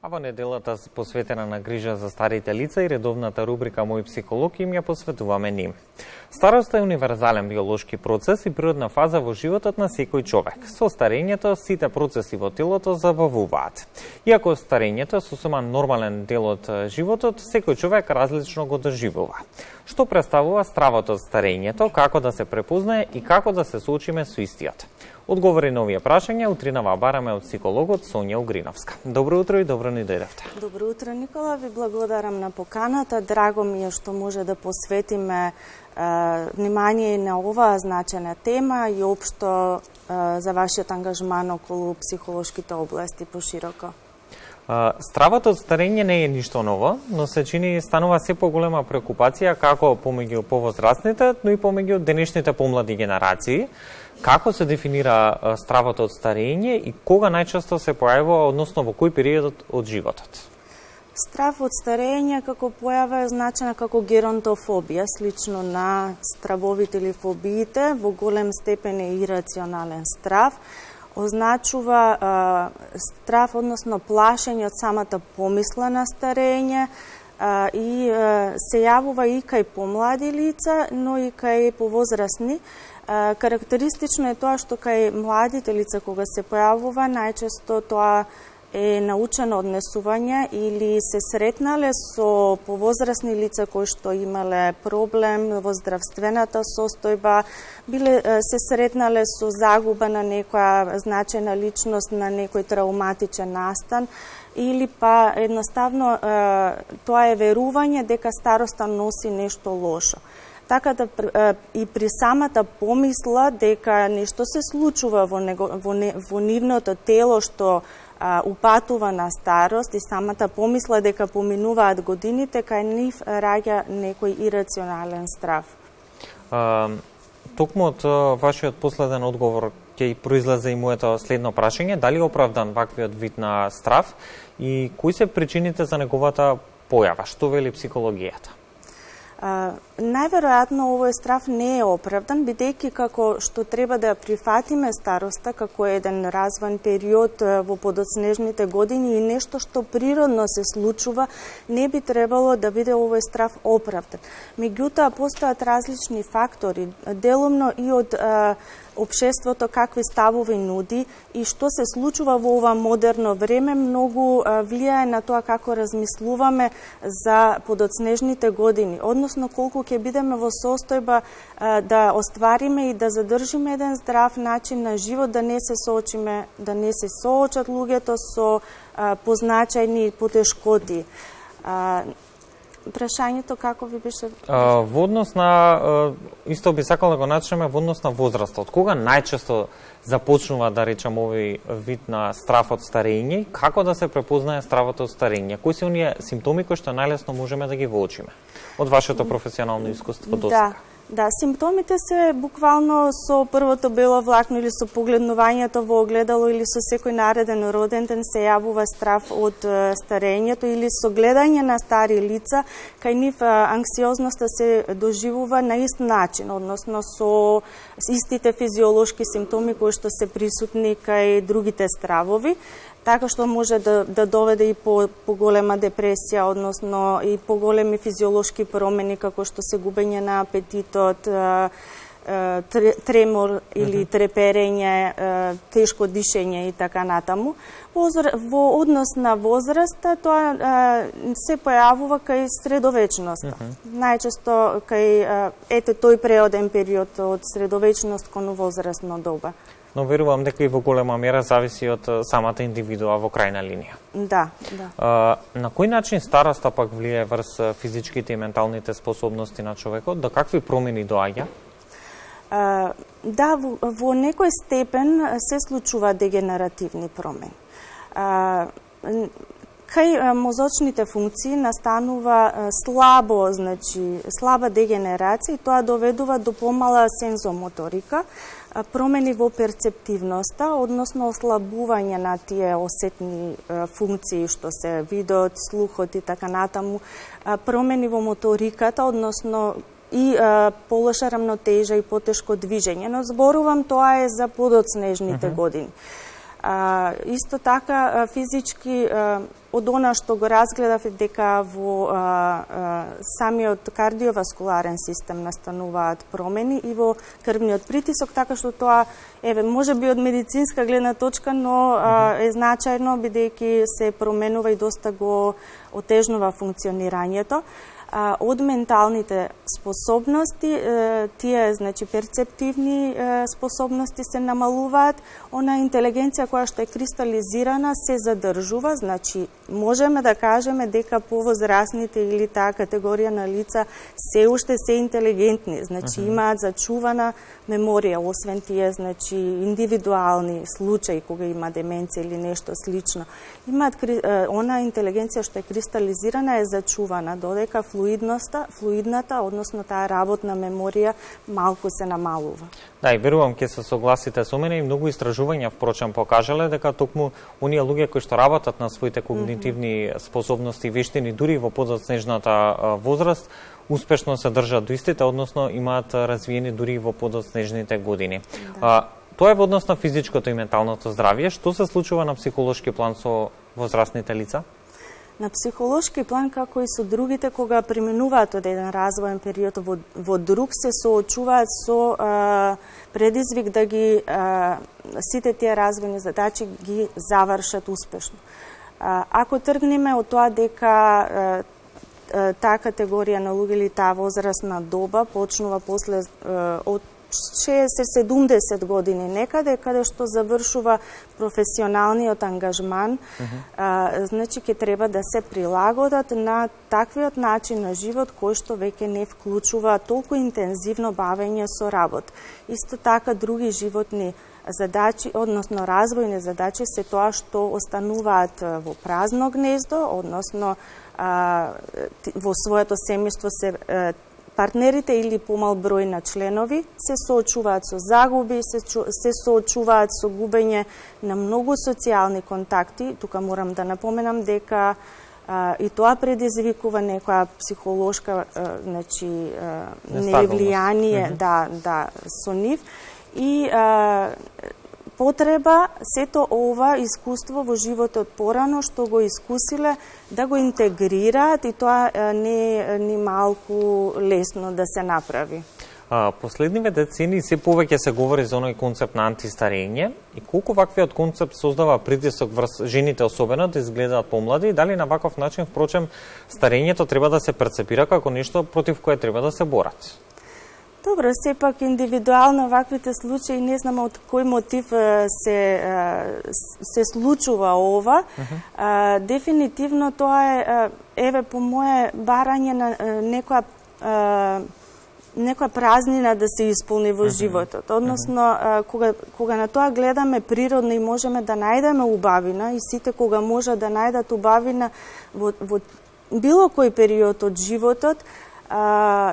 А во неделата посветена на грижа за старите лица и редовната рубрика Мој психолог им ја посветуваме ним. Староста е универзален биолошки процес и природна фаза во животот на секој човек. Со старењето сите процеси во телото забавуваат. Иако старењето е сосема нормален дел од животот, секој човек различно го доживува. Што представува стравот од старењето, како да се препознае и како да се соочиме со истиот? Одговори на овие прашања утринава бараме од психологот Сонја Угриновска. Добро утро и добро ни дојдовте. Добро утро, Никола. Ви благодарам на поканата. Драго ми е што може да посветиме внимание на оваа значена тема и општо за вашиот ангажман околу психолошките области пошироко. Стравот од старење не е ништо ново, но се чини станува се поголема преокупација како помеѓу повозрастните, но и помеѓу денешните помлади генерации. Како се дефинира стравот од старење и кога најчесто се појавува, односно во кој период од животот? Страв од старење како појава е значена како геронтофобија, слично на стравовите или фобиите, во голем степен е ирационален страв. Означува страв, односно плашење од самата помисла на старење и се јавува и кај помлади лица, но и кај повозрастни. Карактеристично е тоа што кај младите лица кога се појавува, најчесто тоа е научено однесување или се сретнале со повозрастни лица кои што имале проблем во здравствената состојба, се сретнале со загуба на некоја значајна личност, на некој травматичен настан, или па едноставно тоа е верување дека староста носи нешто лошо. Така да и при самата помисла дека нешто се случува во нивното тело што упатува на старост и самата помисла дека поминуваат годините, кај нив раѓа некој ирационален страв. Токму од вашиот последен одговор ќе произлезе и моето следно прашање, дали е оправдан ваквиот вид на страв и кои се причините за неговата појава? Што вели психологијата? Најверојатно овој страв не е оправдан, бидејќи како што треба да ја прифатиме староста како еден развоен период во подоцнежните години и нешто што природно се случува, не би требало да биде овој страв оправдан. Меѓутоа, постојат различни фактори, делумно и од општеството какви ставови нуди и што се случува во ова модерно време многу влијае на тоа како размислуваме за подоцнежните години, односно колку ќе бидеме во состојба да оствариме и да задржиме еден здрав начин на живот, да не се соочат луѓето со позначајни потешкоти. Прашањето како ви беше? Во однос на, исто би сакал да го начнеме во однос на возрастот. Кога најчесто започнува, да речем, овој вид на страв од старење, како да се препознае стравот од старење? Кои се оние симптоми кои што најлесно можеме да ги воочиме? Од вашето професионално искуство до сега. Да, симптомите се буквално со првото бело влакно или со погледнувањето во огледало или со секој нареден роден ден се јавува страв од старењето или со гледање на стари лица, кај нив анксиозноста се доживува на ист начин, односно со истите физиолошки симптоми кои што се присутни кај другите стравови, така што може да доведе и поголема депресија, односно и поголеми физиолошки промени, како што се губење на апетитот, тремор или треперење, тешко дишење и така натаму. Во однос на возраста, тоа се појавува кај средовечноста. Најчесто кај тој преоден период од средовечност кон возрастно доба. Но верувам дека и во голема мера зависи од самата индивидуа во крајна линија. Да. На кој начин староста пак влијае врз физичките и менталните способности на човекот? До какви промени доаѓа? Да, во некој степен се случува дегенеративни промени. Кај мозочните функции настанува слаба дегенерација и тоа доведува до помала сензомоторика, промени во перцептивноста, односно ослабување на тие осетни функции што се видот, слухот и така натаму, промени во моториката, односно и полоша рамнотежа и потешко движење, но зборувам тоа е за подоцнежните години. Исто така физички од она што го разгледав дека во самиот кардиоваскуларен систем настануваат промени и во крвниот притисок, така што тоа може би од медицинска гледна точка, но е значајно бидејќи се променува и доста го отежнува функционирањето. Од менталните способности, тие, значи, перцептивни способности се намалуваат, она интелигенција која што е кристализирана се задржува, значи, можеме да кажеме дека повозрасните или таа категорија на лица се уште се интелигентни, значи, имаат зачувана меморија, освен тие, значи, индивидуални случаи кога има деменција или нешто слично. Имаат она интелигенција што е кристализирана е зачувана, додека флуидната, односно таа работна меморија, малку се намалува. Да, и верувам ќе се согласите со мене, и многу истражувања впрочем покажале дека токму оние луѓе кои што работат на своите когнитивни способности и вештини дури во подоцнежната возраст, успешно се држат до истите, односно имаат развиени дури во подоцнежните години. Да. Тоа е во однос на физичкото и менталното здравје. Што се случува на психолошки план со возрастните лица? На психолошки план, како и со другите, кога преминуваат од еден развоен период во друг, се соочуваат со предизвик да ги сите тие развојни задачи ги завршат успешно. Ако тргнеме од тоа дека таа категорија на луѓе или таа возрастна доба почнува после од 60-70 години некаде, каде што завршува професионалниот ангажман, значи ќе треба да се прилагодат на таквиот начин на живот кој што веќе не вклучува толку интензивно бавење со работ. Исто така други животни задачи, односно развојни задачи, се тоа што остануваат во празно гнездо, односно во своето семејство се партнерите или помал број на членови се соочуваат со загуби, се соочуваат со губење на многу социјални контакти. Тука морам да напоменам дека и тоа предизвикува некоја психолошка, значи, невлијание со нив и потреба сето ова искуство во животот порано што го искусиле да го интегрираат, и тоа не е ни малку лесно да се направи. Последниве децени се повеќе се говори за оној концепт на антистарење, и колку ваквиот концепт создава притисок врз жените особено да изгледаат помлади, и дали на ваков начин, впрочем, старењето треба да се перцепира како нешто против кое треба да се борат? Добро, сепак индивидуално ваквите случаи, не знам од кој мотив се случува ова. Дефинитивно тоа е, по мое барање на некоја празнина да се исполни во животот. Односно, кога на тоа гледаме природно и можеме да најдеме убавина, и сите кога може да најдат убавина во било кој период од животот,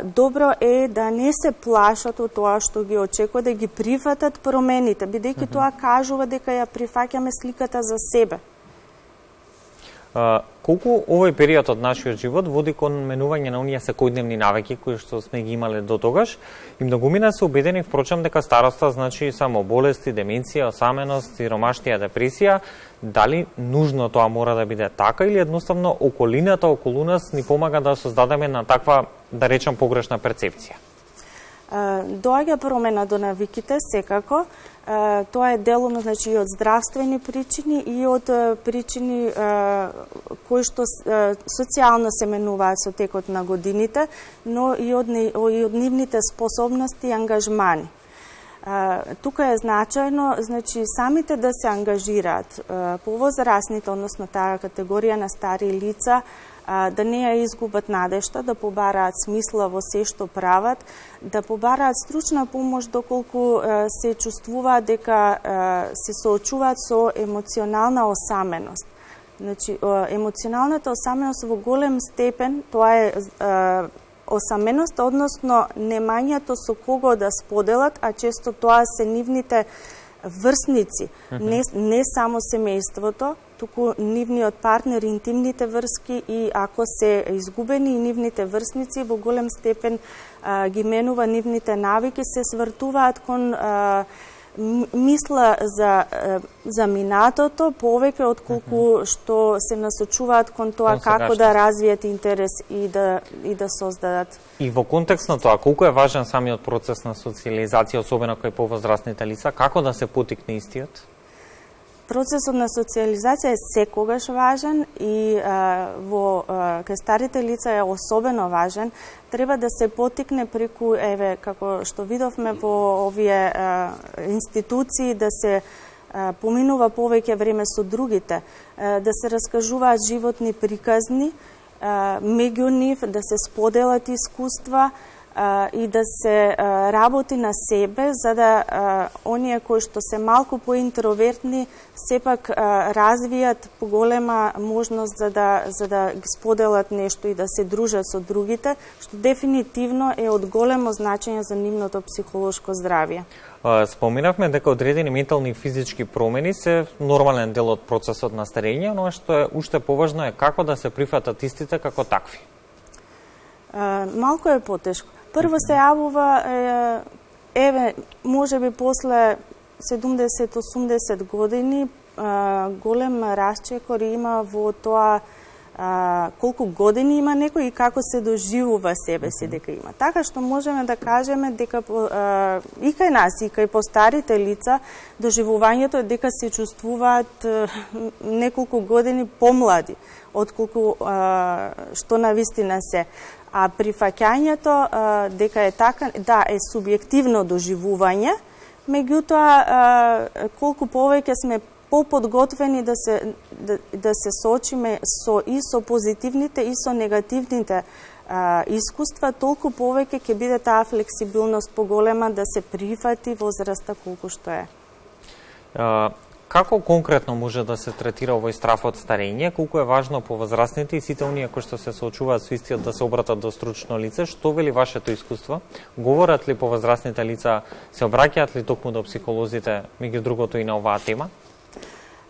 добро е да не се плашат од тоа што ги очекува, да ги прифатат промените, бидејќи тоа кажува дека ја прифаќаме сликата за себе. Колку овој период од нашиот живот води кон менување на оние секојдневни навики кои што сме ги имале до тогаш, и многумина се убедени впрочем дека староста значи само болести, деменција, осаменост, сиромаштија, депресија. Дали нужно тоа мора да биде така, или едноставно околината околу нас ни помага да создадеме на таква, да речам, погрешна перцепција? Доаѓа промена до навиките секако. Тоа е делумно, значи, и од здравствени причини и од причини кои што социјално се менуваат со текот на годините, но и од нивните способности и ангажмани. Тука е значајно, значи, самите да се ангажираат, повозрасните, односно таа категорија на стари лица, да не ја изгубат надежта, да побараат смисла во се што прават, да побараат стручна помош доколку се чувствуваат дека се соочуваат со емоционална осаменост. Значи, емоционалната осаменост во голем степен, тоа е осаменост, односно немањето со кого да споделат, а често тоа се нивните врсници, не само семејството, туку нивниот партнер, интимните врски, и ако се изгубени и нивните врсници, во голем степен ги менува нивните навики, се свртуваат кон мисла за минатото повеќе отколку што се насочуваат кон тоа како да развијат интерес и да создадат. И во контекст на тоа, колку е важен самиот процес на социализација, особено кај повозрастните лица, како да се потикне истиот? Процесот на социализација е секогаш важен и кај старите лица е особено важен. Треба да се потикне преку, како што видовме во овие институции, да се поминува повеќе време со другите, да се раскажуваат животни приказни, меѓу нив, да се споделат искуства, и да се работи на себе, за да оние кои што се малку поинтровертни сепак развијат поголема можност за да споделат нешто и да се дружат со другите, што дефинитивно е од големо значење за нивното психолошко здравје. Споминавме дека одредени ментални и физички промени се нормален дел од процесот на старење, но што е уште поважно е како да се прифатат истите како такви. Малку е потешко. Прво се јавува, можеби после 70-80 години, голем расчекор има во тоа колку години има некој и како се доживува себе си дека има. Така што можеме да кажеме дека и кај нас, и кај постарите лица, доживувањето е дека се чувствуваат неколку години помлади, отколку што навистина се. А прифаќањето дека е така, да, е субјективно доживување, меѓутоа колку повеќе сме поподготвени да се соочиме со позитивните и со негативните искуства, толку повеќе ќе биде таа флексибилност поголема да се прифати возраста колку што е. Како конкретно може да се третира овој страф од старење? Колку е важно повозрастните и сите оние кои што се соочуваат со истиот да се обратат до стручно лице? Што вели вашето искуство? Говорат ли повозрастните лица, се обраќаат ли токму до психолозите, меѓу другото и на оваа тема?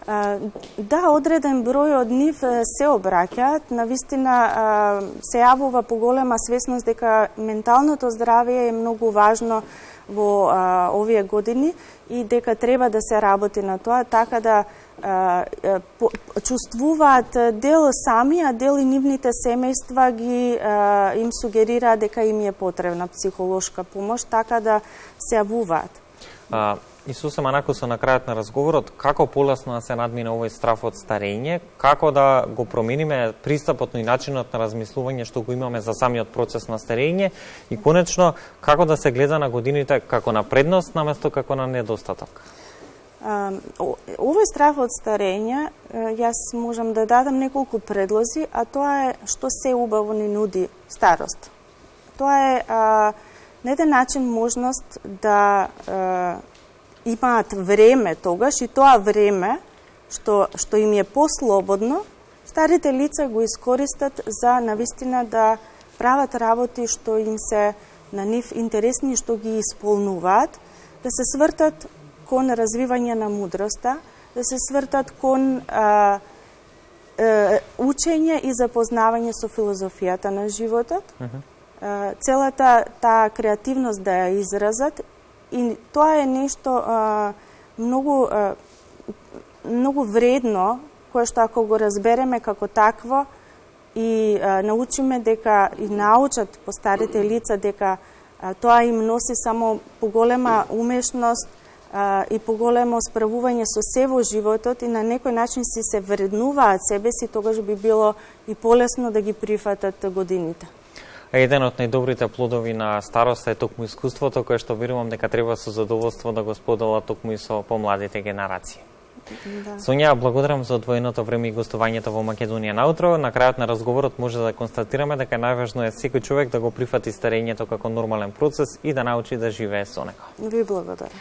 Да, одреден број од нив се обраќаат. Навистина се јавува поголема свесност дека менталното здравје е многу важно во овие години и дека треба да се работи на тоа, така да чувствуваат дел сами, а дел и нивните семејства им сугерираат дека им е потребна психолошка помош, така да се јавуваат. И сосема накусо на крајот на разговорот, како полесно да се надмине овој страф од старење, како да го промениме пристапот и начинот на размислување што го имаме за самиот процес на старење и конечно како да се гледа на годините како на предност наместо како на недостаток. Овој страф од старење, јас можам да дадам неколку предлози, а тоа е што се убаво ни нуди старост. Тоа е на еден начин можност да имаат време тогаш и тоа време што им е послободно, старите лица го искористат за навистина да прават работи што им се на нив интересни и што ги исполнуваат, да се свртат кон развивање на мудроста, да се свртат кон учење и запознавање со филозофијата на животот, целата таа креативност да ја изразат. И тоа е нешто многу вредно, кое што ако го разбереме како такво и научиме дека и научат постарите лица дека тоа им носи само поголема умешност и поголемо справување со се во животот и на некој начин си се вреднуваат себе си, тогаш би било и полесно да ги прифатат годините. Еден од најдобрите плодови на староста е токму искуството, кое што верувам дека треба со задоволство да го споделат токму и со помладите генерации. Да. Сонја, благодарам за одвоеното време и гостувањето во Македонија наутро. На крајот на разговорот може да констатираме дека најважно е секој човек да го прифати старењето како нормален процес и да научи да живее со него. Ви благодарам.